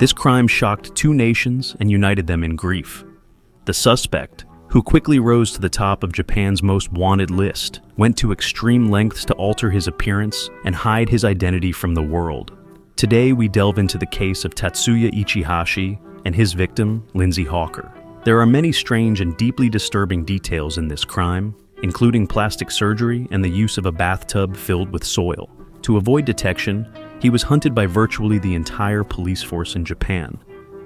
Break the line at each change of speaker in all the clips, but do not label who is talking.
This crime shocked two nations and united them in grief. The suspect, who quickly rose to the top of Japan's most wanted list, went to extreme lengths to alter his appearance and hide his identity from the world. Today, we delve into the case of Tatsuya Ichihashi and his victim, Lindsay Hawker. There are many strange and deeply disturbing details in this crime, including plastic surgery and the use of a bathtub filled with soil. To avoid detection, he was hunted by virtually the entire police force in Japan,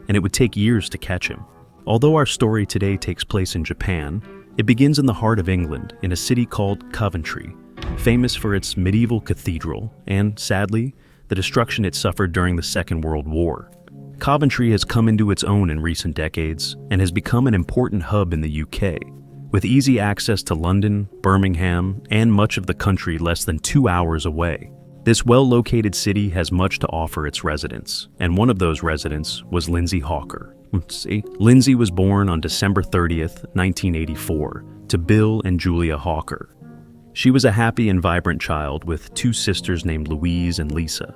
and it would take years to catch him. Although our story today takes place in Japan, it begins in the heart of England, in a city called Coventry, famous for its medieval cathedral and, sadly, the destruction it suffered during the Second World War. Coventry has come into its own in recent decades and has become an important hub in the UK, with easy access to London, Birmingham, and much of the country less than 2 hours away. This well-located city has much to offer its residents, and one of those residents was Lindsay Hawker. Lindsay was born on December 30th, 1984, to Bill and Julia Hawker. She was a happy and vibrant child with two sisters named Louise and Lisa.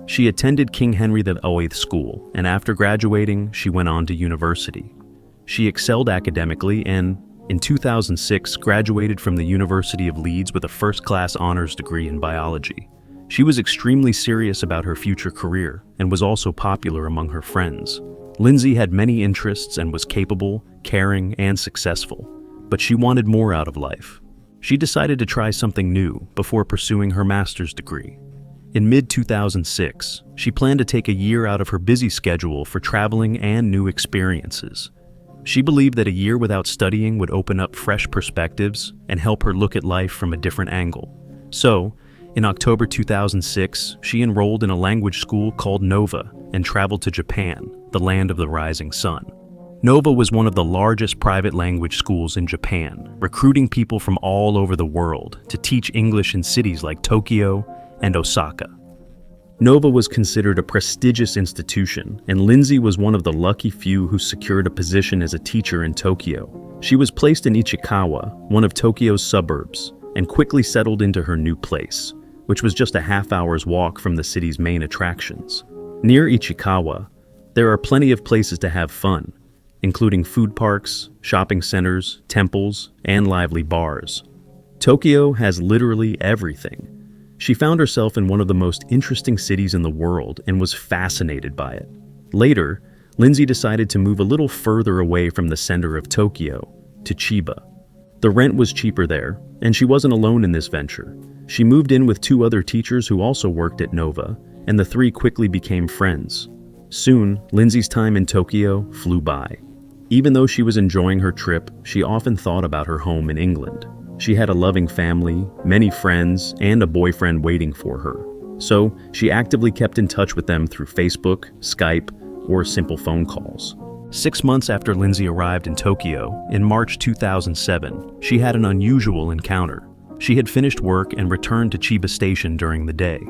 She attended King Henry VIII School, and after graduating, she went on to university. She excelled academically and, in 2006, graduated from the University of Leeds with a first-class honors degree in biology. She was extremely serious about her future career and was also popular among her friends. Lindsay had many interests and was capable, caring, and successful, but she wanted more out of life. She decided to try something new before pursuing her master's degree. In mid-2006, she planned to take a year out of her busy schedule for traveling and new experiences. She believed that a year without studying would open up fresh perspectives and help her look at life from a different angle. So, in October 2006, she enrolled in a language school called Nova and traveled to Japan, the land of the rising sun. Nova was one of the largest private language schools in Japan, recruiting people from all over the world to teach English in cities like Tokyo and Osaka. Nova was considered a prestigious institution, and Lindsay was one of the lucky few who secured a position as a teacher in Tokyo. She was placed in Ichikawa, one of Tokyo's suburbs, and quickly settled into her new place, which was just a half-hour's walk from the city's main attractions. Near Ichikawa, there are plenty of places to have fun, including food parks, shopping centers, temples, and lively bars. Tokyo has literally everything. She found herself in one of the most interesting cities in the world and was fascinated by it. Later, Lindsay decided to move a little further away from the center of Tokyo, to Chiba. The rent was cheaper there, and she wasn't alone in this venture. She moved in with two other teachers who also worked at Nova, and the three quickly became friends. Soon, Lindsay's time in Tokyo flew by. Even though she was enjoying her trip, she often thought about her home in England. She had a loving family, many friends, and a boyfriend waiting for her. So, she actively kept in touch with them through Facebook, Skype, or simple phone calls. 6 months after Lindsay arrived in Tokyo, in March 2007, she had an unusual encounter. She had finished work and returned to Chiba Station during the day.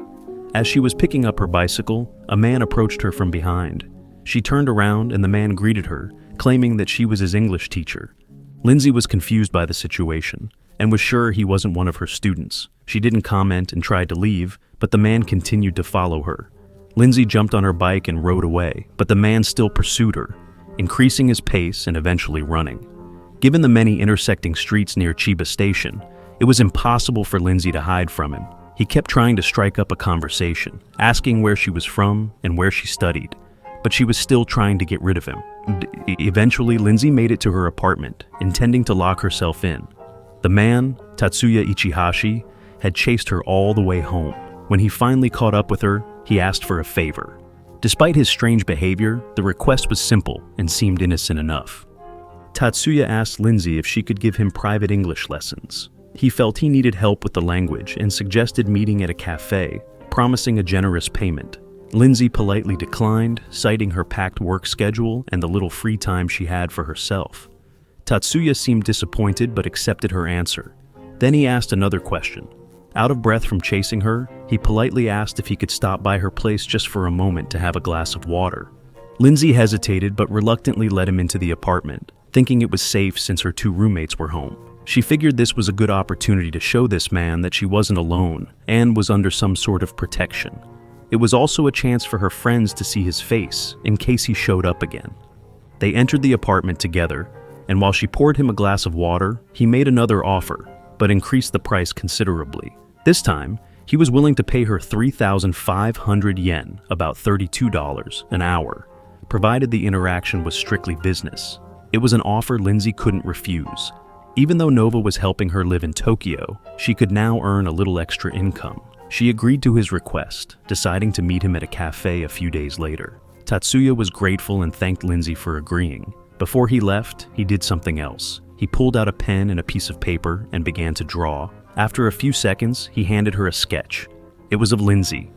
As she was picking up her bicycle, a man approached her from behind. She turned around and the man greeted her, claiming that she was his English teacher. Lindsay was confused by the situation and was sure he wasn't one of her students. She didn't comment and tried to leave, but the man continued to follow her. Lindsay jumped on her bike and rode away, but the man still pursued her, increasing his pace and eventually running. Given the many intersecting streets near Chiba Station, it was impossible for Lindsay to hide from him. He kept trying to strike up a conversation, asking where she was from and where she studied, but she was still trying to get rid of him. Eventually, Lindsay made it to her apartment, intending to lock herself in. The man, Tatsuya Ichihashi, had chased her all the way home. When he finally caught up with her, he asked for a favor. Despite his strange behavior, the request was simple and seemed innocent enough. Tatsuya asked Lindsay if she could give him private English lessons. He felt he needed help with the language and suggested meeting at a cafe, promising a generous payment. Lindsay politely declined, citing her packed work schedule and the little free time she had for herself. Tatsuya seemed disappointed but accepted her answer. Then he asked another question. Out of breath from chasing her, he politely asked if he could stop by her place just for a moment to have a glass of water. Lindsay hesitated but reluctantly let him into the apartment, thinking it was safe since her two roommates were home. She figured this was a good opportunity to show this man that she wasn't alone and was under some sort of protection. It was also a chance for her friends to see his face in case he showed up again. They entered the apartment together, and while she poured him a glass of water, he made another offer, but increased the price considerably. This time, he was willing to pay her 3,500 yen, about $32 an hour, provided the interaction was strictly business. It was an offer Lindsay couldn't refuse. Even though Nova was helping her live in Tokyo, she could now earn a little extra income. She agreed to his request, deciding to meet him at a cafe a few days later. Tatsuya was grateful and thanked Lindsay for agreeing. Before he left, he did something else. He pulled out a pen and a piece of paper and began to draw. After a few seconds, he handed her a sketch. It was of Lindsay.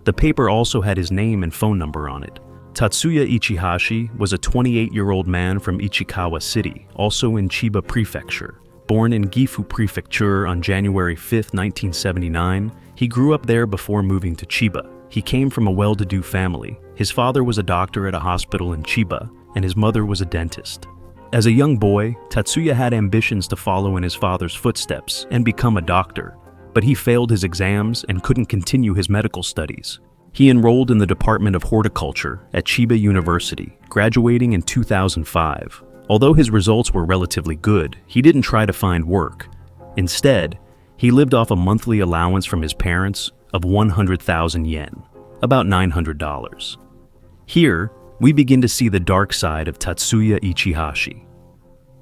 The paper also had his name and phone number on it. Tatsuya Ichihashi was a 28-year-old man from Ichikawa City, also in Chiba Prefecture. Born in Gifu Prefecture on January 5, 1979, he grew up there before moving to Chiba. He came from a well-to-do family. His father was a doctor at a hospital in Chiba, and his mother was a dentist. As a young boy, Tatsuya had ambitions to follow in his father's footsteps and become a doctor, but he failed his exams and couldn't continue his medical studies. He enrolled in the Department of Horticulture at Chiba University, graduating in 2005. Although his results were relatively good, he didn't try to find work. Instead, he lived off a monthly allowance from his parents of 100,000 yen, about $900. Here, we begin to see the dark side of Tatsuya Ichihashi.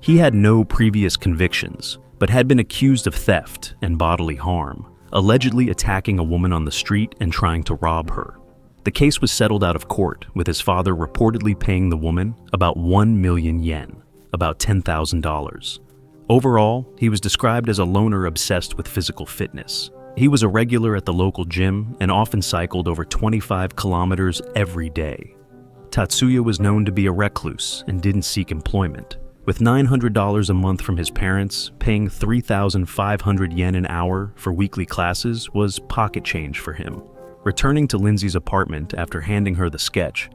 He had no previous convictions, but had been accused of theft and bodily harm, allegedly attacking a woman on the street and trying to rob her. The case was settled out of court, with his father reportedly paying the woman about 1 million yen, about $10,000. Overall, he was described as a loner obsessed with physical fitness. He was a regular at the local gym and often cycled over 25 kilometers every day. Tatsuya was known to be a recluse and didn't seek employment. With $900 a month from his parents, paying 3,500 yen an hour for weekly classes was pocket change for him. Returning to Lindsay's apartment after handing her the sketch,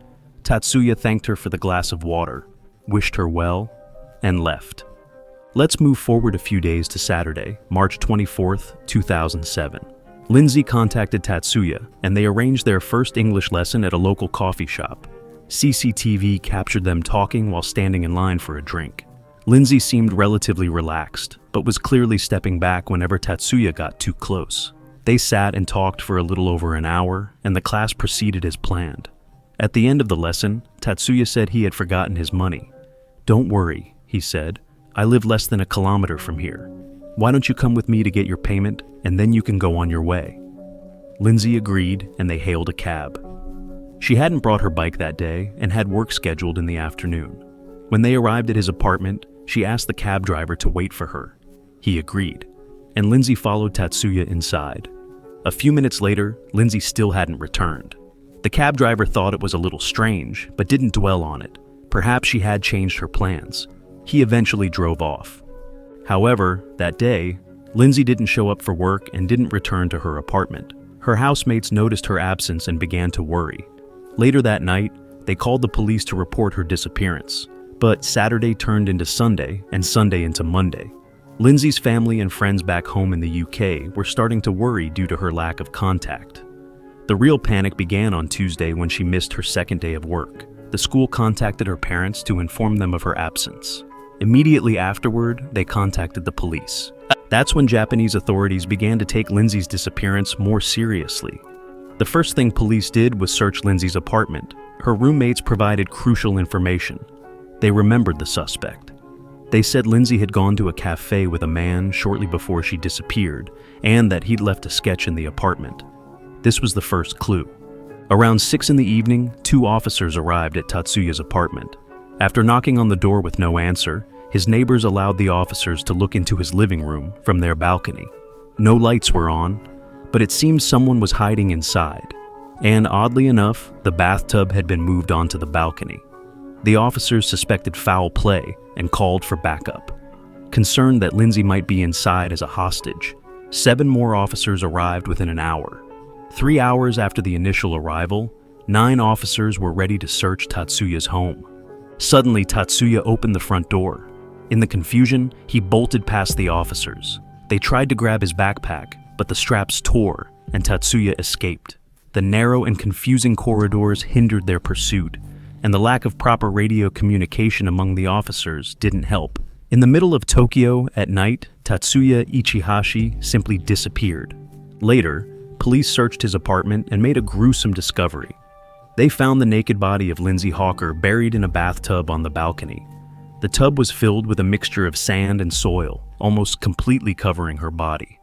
Tatsuya thanked her for the glass of water, wished her well, and left. Let's move forward a few days to Saturday, March 24th, 2007. Lindsay contacted Tatsuya, and they arranged their first English lesson at a local coffee shop. CCTV captured them talking while standing in line for a drink. Lindsay seemed relatively relaxed, but was clearly stepping back whenever Tatsuya got too close. They sat and talked for a little over an hour, and the class proceeded as planned. At the end of the lesson, Tatsuya said he had forgotten his money. "Don't worry," he said. "I live less than a kilometer from here. Why don't you come with me to get your payment, and then you can go on your way?" Lindsay agreed, and they hailed a cab. She hadn't brought her bike that day and had work scheduled in the afternoon. When they arrived at his apartment, she asked the cab driver to wait for her. He agreed, and Lindsay followed Tatsuya inside. A few minutes later, Lindsay still hadn't returned. The cab driver thought it was a little strange, but didn't dwell on it. Perhaps she had changed her plans. He eventually drove off. However, that day, Lindsay didn't show up for work and didn't return to her apartment. Her housemates noticed her absence and began to worry. Later that night, they called the police to report her disappearance. But Saturday turned into Sunday and Sunday into Monday. Lindsay's family and friends back home in the UK were starting to worry due to her lack of contact. The real panic began on Tuesday when she missed her second day of work. The school contacted her parents to inform them of her absence. Immediately afterward, they contacted the police. That's when Japanese authorities began to take Lindsay's disappearance more seriously. The first thing police did was search Lindsay's apartment. Her roommates provided crucial information. They remembered the suspect. They said Lindsay had gone to a cafe with a man shortly before she disappeared, and that he'd left a sketch in the apartment. This was the first clue. Around 6 in the evening, 2 officers arrived at Tatsuya's apartment. After knocking on the door with no answer, his neighbors allowed the officers to look into his living room from their balcony. No lights were on, but it seemed someone was hiding inside. And oddly enough, the bathtub had been moved onto the balcony. The officers suspected foul play and called for backup. Concerned that Lindsay might be inside as a hostage, 7 more officers arrived within an hour. 3 hours after the initial arrival, 9 officers were ready to search Tatsuya's home. Suddenly, Tatsuya opened the front door. In the confusion, he bolted past the officers. They tried to grab his backpack, but the straps tore, and Tatsuya escaped. The narrow and confusing corridors hindered their pursuit, and the lack of proper radio communication among the officers didn't help. In the middle of Tokyo at night, Tatsuya Ichihashi simply disappeared. Later, police searched his apartment and made a gruesome discovery. They found the naked body of Lindsay Hawker buried in a bathtub on the balcony. The tub was filled with a mixture of sand and soil, almost completely covering her body.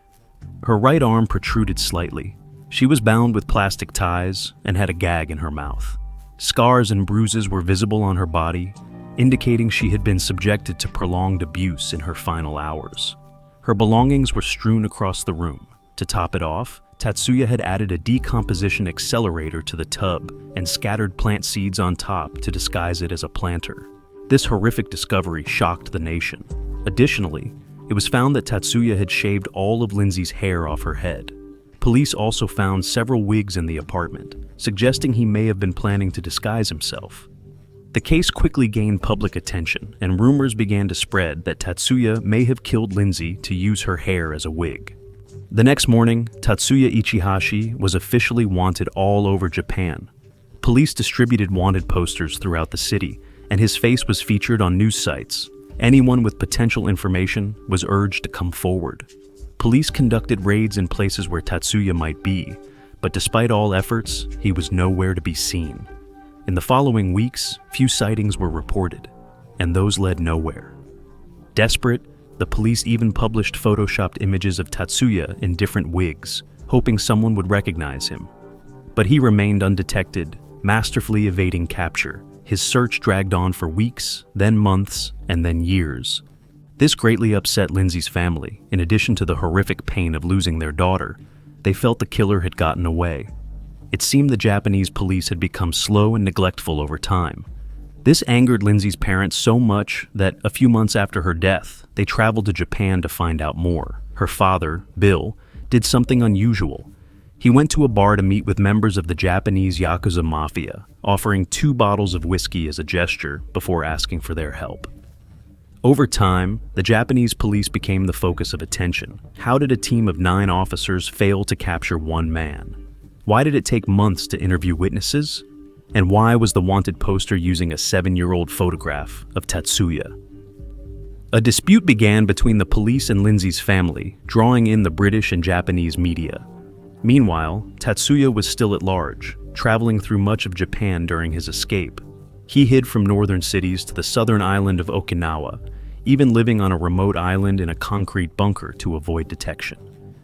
Her right arm protruded slightly. She was bound with plastic ties and had a gag in her mouth. Scars and bruises were visible on her body, indicating she had been subjected to prolonged abuse in her final hours. Her belongings were strewn across the room. To top it off, Tatsuya had added a decomposition accelerator to the tub and scattered plant seeds on top to disguise it as a planter. This horrific discovery shocked the nation. Additionally, it was found that Tatsuya had shaved all of Lindsay's hair off her head. Police also found several wigs in the apartment, suggesting he may have been planning to disguise himself. The case quickly gained public attention, and rumors began to spread that Tatsuya may have killed Lindsay to use her hair as a wig. The next morning, Tatsuya Ichihashi was officially wanted all over Japan. Police distributed wanted posters throughout the city, and his face was featured on news sites. Anyone with potential information was urged to come forward. Police conducted raids in places where Tatsuya might be, but despite all efforts, he was nowhere to be seen. In the following weeks, few sightings were reported, and those led nowhere. Desperate, the police even published photoshopped images of Tatsuya in different wigs, hoping someone would recognize him. But he remained undetected, masterfully evading capture. His search dragged on for weeks, then months, and then years. This greatly upset Lindsay's family. In addition to the horrific pain of losing their daughter, they felt the killer had gotten away. It seemed the Japanese police had become slow and neglectful over time. This angered Lindsay's parents so much that a few months after her death, they traveled to Japan to find out more. Her father, Bill, did something unusual. He went to a bar to meet with members of the Japanese Yakuza Mafia, offering 2 bottles of whiskey as a gesture before asking for their help. Over time, the Japanese police became the focus of attention. How did a team of 9 officers fail to capture one man? Why did it take months to interview witnesses? And why was the wanted poster using a 7-year-old photograph of Tatsuya? A dispute began between the police and Lindsay's family, drawing in the British and Japanese media. Meanwhile, Tatsuya was still at large, traveling through much of Japan during his escape. He hid from northern cities to the southern island of Okinawa, even living on a remote island in a concrete bunker to avoid detection.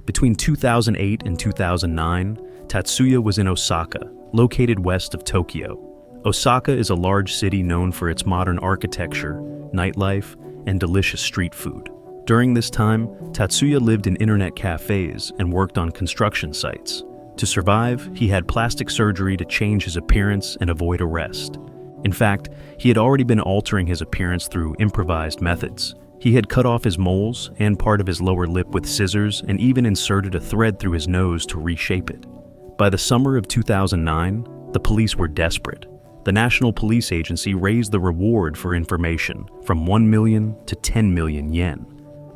Between 2008 and 2009, Tatsuya was in Osaka, located west of Tokyo. Osaka is a large city known for its modern architecture, nightlife, and delicious street food. During this time, Tatsuya lived in internet cafes and worked on construction sites. To survive, he had plastic surgery to change his appearance and avoid arrest. In fact, he had already been altering his appearance through improvised methods. He had cut off his moles and part of his lower lip with scissors and even inserted a thread through his nose to reshape it. By the summer of 2009, the police were desperate. The National Police Agency raised the reward for information from 1 million to 10 million yen.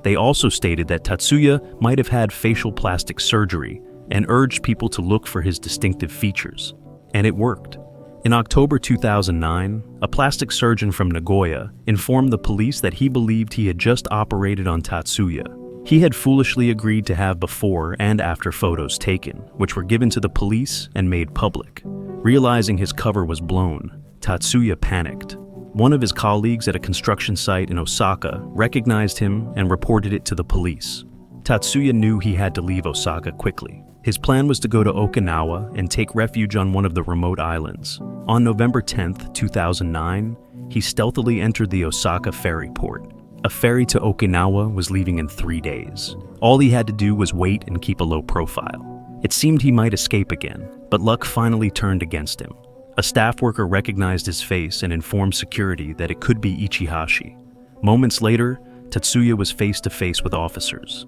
They also stated that Tatsuya might have had facial plastic surgery and urged people to look for his distinctive features. And it worked. In October 2009, a plastic surgeon from Nagoya informed the police that he believed he had just operated on Tatsuya. He had foolishly agreed to have before and after photos taken, which were given to the police and made public. Realizing his cover was blown, Tatsuya panicked. One of his colleagues at a construction site in Osaka recognized him and reported it to the police. Tatsuya knew he had to leave Osaka quickly. His plan was to go to Okinawa and take refuge on one of the remote islands. On November 10, 2009, he stealthily entered the Osaka ferry port. A ferry to Okinawa was leaving in 3 days. All he had to do was wait and keep a low profile. It seemed he might escape again, but luck finally turned against him. A staff worker recognized his face and informed security that it could be Ichihashi. Moments later, Tatsuya was face to face with officers.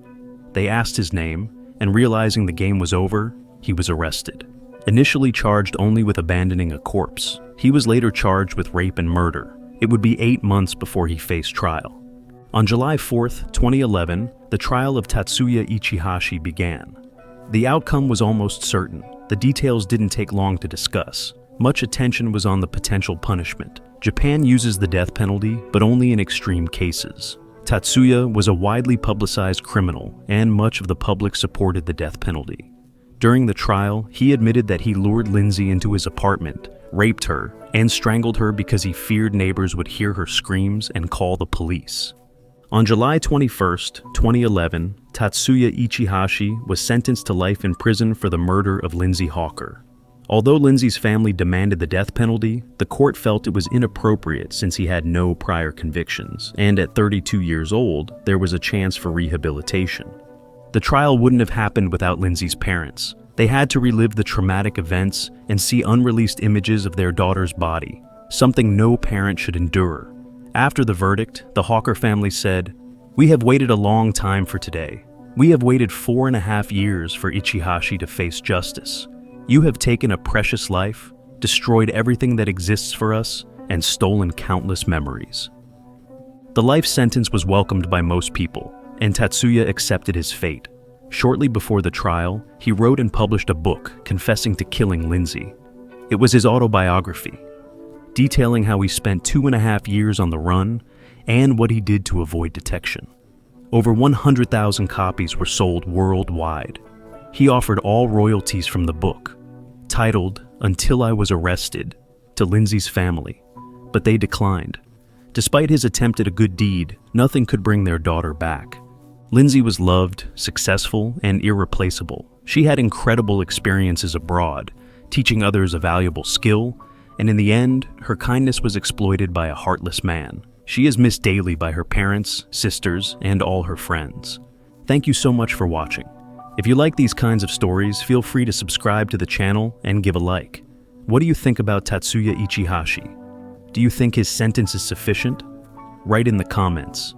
They asked his name, and realizing the game was over, he was arrested. Initially charged only with abandoning a corpse, he was later charged with rape and murder. It would be 8 months before he faced trial. On July 4, 2011, the trial of Tatsuya Ichihashi began. The outcome was almost certain. The details didn't take long to discuss. Much attention was on the potential punishment. Japan uses the death penalty, but only in extreme cases. Tatsuya was a widely publicized criminal, and much of the public supported the death penalty. During the trial, he admitted that he lured Lindsay into his apartment, raped her, and strangled her because he feared neighbors would hear her screams and call the police. On July 21, 2011, Tatsuya Ichihashi was sentenced to life in prison for the murder of Lindsay Hawker. Although Lindsay's family demanded the death penalty, the court felt it was inappropriate since he had no prior convictions, and at 32 years old, there was a chance for rehabilitation. The trial wouldn't have happened without Lindsay's parents. They had to relive the traumatic events and see unreleased images of their daughter's body, something no parent should endure. After the verdict, the Hawker family said, "We have waited a long time for today. We have waited 4.5 years for Ichihashi to face justice. You have taken a precious life, destroyed everything that exists for us, and stolen countless memories." The life sentence was welcomed by most people, and Tatsuya accepted his fate. Shortly before the trial, he wrote and published a book confessing to killing Lindsay. It was his autobiography, detailing how he spent 2.5 years on the run and what he did to avoid detection. Over 100,000 copies were sold worldwide. He offered all royalties from the book, titled "Until I Was Arrested," to Lindsay's family, but they declined. Despite his attempt at a good deed, nothing could bring their daughter back. Lindsay was loved, successful, and irreplaceable. She had incredible experiences abroad, teaching others a valuable skill, and in the end, her kindness was exploited by a heartless man. She is missed daily by her parents, sisters, and all her friends. Thank you so much for watching. If you like these kinds of stories, feel free to subscribe to the channel and give a like. What do you think about Tatsuya Ichihashi? Do you think his sentence is sufficient? Write in the comments.